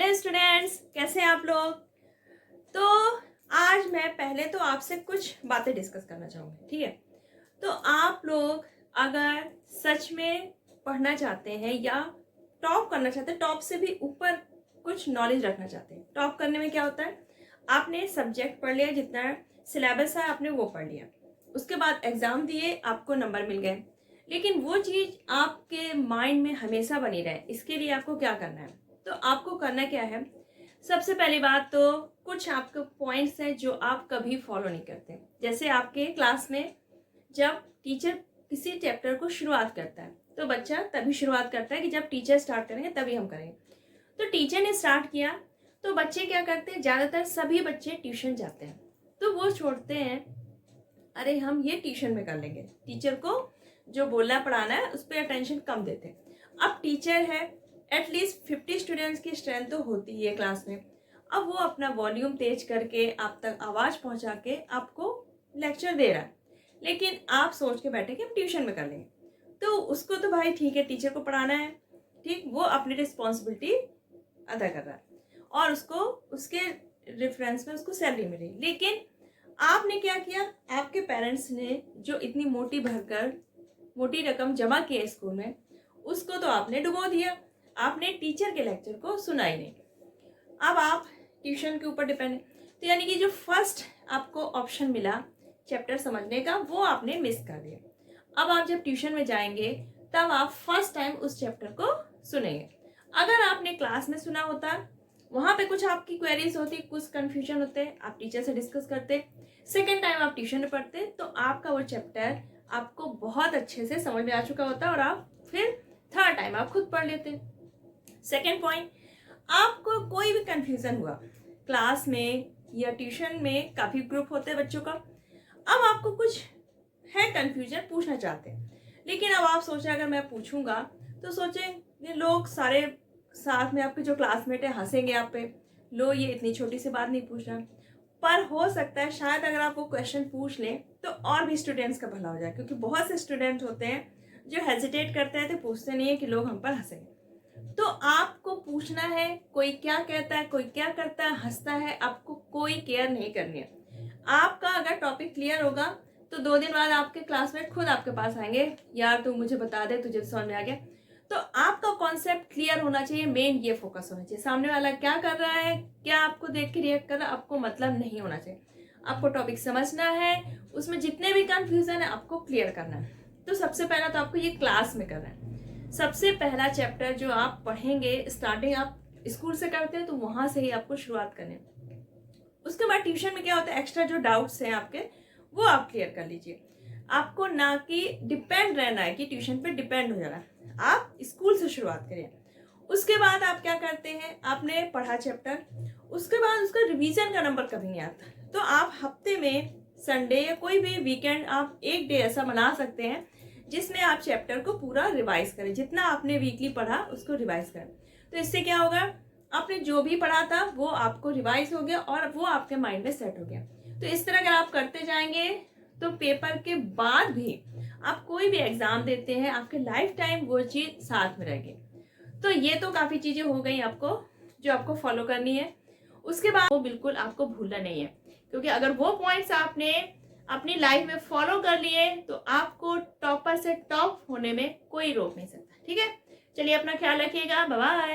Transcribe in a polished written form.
Hello students, कैसे हैं आप लोग। तो आज मैं पहले तो आपसे कुछ बातें डिस्कस करना चाहूँगी, ठीक है। तो आप लोग अगर सच में पढ़ना चाहते हैं या टॉप करना चाहते हैं, टॉप से भी ऊपर कुछ नॉलेज रखना चाहते हैं। टॉप करने में क्या होता है, आपने सब्जेक्ट पढ़ लिया, जितना सिलेबस है आपने वो पढ़ लिया, उसके बाद एग्ज़ाम दिए, आपको नंबर मिल गए, लेकिन वो चीज़ आपके माइंड में हमेशा बनी रहे, इसके लिए आपको क्या करना है। तो आपको करना क्या है, सबसे पहली बात तो कुछ आपके पॉइंट्स हैं जो आप कभी फॉलो नहीं करते। जैसे आपके क्लास में जब टीचर किसी चैप्टर को शुरुआत करता है तो बच्चा तभी शुरुआत करता है कि जब टीचर स्टार्ट करेंगे तभी हम करेंगे। तो टीचर ने स्टार्ट किया तो बच्चे क्या करते हैं, ज़्यादातर सभी बच्चे ट्यूशन जाते हैं, तो वो छोड़ते हैं, अरे हम ये ट्यूशन में कर लेंगे, टीचर को जो बोलना पढ़ाना है उस पर अटेंशन कम देते हैं। अब टीचर है, एटलीस्ट 50 स्टूडेंट्स की स्ट्रेंथ तो होती है क्लास में, अब वो अपना वॉल्यूम तेज करके आप तक आवाज़ पहुंचा के आपको लेक्चर दे रहा है, लेकिन आप सोच के बैठे कि हम ट्यूशन में कर लेंगे। तो उसको तो भाई ठीक है, टीचर को पढ़ाना है, ठीक, वो अपनी रिस्पॉन्सिबिलिटी अदा कर रहा है और उसको उसके रेफरेंस में उसको सैलरी मिली। लेकिन आपने क्या किया, आपके पेरेंट्स ने जो इतनी मोटी रकम जमा की है स्कूल में, उसको तो आपने डुबो दिया, आपने टीचर के लेक्चर को सुना ही नहीं। अब आप ट्यूशन के ऊपर डिपेंड है, तो यानी कि जो फर्स्ट आपको ऑप्शन मिला चैप्टर समझने का वो आपने मिस कर दिया। अब आप जब ट्यूशन में जाएंगे तब आप फर्स्ट टाइम उस चैप्टर को सुनेंगे। अगर आपने क्लास में सुना होता, वहाँ पे कुछ आपकी क्वेरीज होती, कुछ कंफ्यूजन होते, आप टीचर से डिस्कस करते, सेकेंड टाइम आप ट्यूशन में पढ़ते, तो आपका वो चैप्टर आपको बहुत अच्छे से समझ में आ चुका होता और आप फिर थर्ड टाइम आप खुद पढ़ लेते। सेकेंड पॉइंट, आपको कोई भी कंफ्यूजन हुआ क्लास में या ट्यूशन में, काफ़ी ग्रुप होते हैं बच्चों का, अब आपको कुछ है कंफ्यूजन, पूछना चाहते हैं, लेकिन अब आप सोचें अगर मैं पूछूंगा तो सोचें ये लोग सारे साथ में आपके जो क्लासमेट है हंसेंगे आप पे, लो ये इतनी छोटी सी बात नहीं पूछ रहा। पर हो सकता है शायद अगर आप वो क्वेश्चन पूछ लें तो और भी स्टूडेंट्स का भला हो जाए, क्योंकि बहुत से स्टूडेंट होते हैं जो हेजिटेट करते हैं, तो पूछते नहीं है कि लोग हम पर हंसेंगे। तो आपको पूछना है, कोई क्या कहता है, कोई क्या करता है, हंसता है, आपको कोई केयर नहीं करनी है। आपका अगर टॉपिक क्लियर होगा तो 2 दिन बाद आपके क्लासमेट खुद आपके पास आएंगे, यार तू मुझे बता दे, तुझे समझ में आ गया। तो आपका कॉन्सेप्ट क्लियर होना चाहिए, मेन ये फोकस होना चाहिए, सामने वाला क्या कर रहा है, क्या आपको देख के रिएक्ट कर रहा है, आपको मतलब नहीं होना चाहिए। आपको टॉपिक समझना है, उसमें जितने भी कंफ्यूजन है आपको क्लियर करना है। तो सबसे पहला तो आपको ये क्लास में करना है। सबसे पहला चैप्टर जो आप पढ़ेंगे, स्टार्टिंग आप स्कूल से करते हैं तो वहां से ही आपको शुरुआत करनी। उसके बाद ट्यूशन में क्या होता है, एक्स्ट्रा जो डाउट्स हैं आपके वो आप क्लियर कर लीजिए। आपको ना कि डिपेंड रहना है कि ट्यूशन पे डिपेंड हो जाना है, आप स्कूल से शुरुआत करिए। उसके बाद आप क्या करते हैं, आपने पढ़ा चैप्टर, उसके बाद उसका रिवीजन का नंबर कभी नहीं आता, तो आप हफ्ते में संडे या कोई भी वीकेंड आप एक डे ऐसा बना सकते हैं जिसमें आप चैप्टर को पूरा रिवाइज करें, जितना आपने वीकली पढ़ा उसको रिवाइज करें। तो इससे क्या होगा, आपने जो भी पढ़ा था वो आपको रिवाइज हो गया और वो आपके माइंड में सेट हो गया। तो इस तरह अगर आप करते जाएंगे तो पेपर के बाद भी आप कोई भी एग्जाम देते हैं, आपके लाइफ टाइम वो चीज साथ में रहेगी। तो ये तो काफी चीजें हो गई आपको जो आपको फॉलो करनी है। उसके बाद वो बिल्कुल आपको भूलना नहीं है, क्योंकि अगर वो पॉइंट्स आपने अपनी लाइफ में फॉलो कर लिए तो आपको टॉपर से टॉप होने में कोई रोक नहीं सकता। ठीक है, चलिए अपना ख्याल रखिएगा, बाय बाय।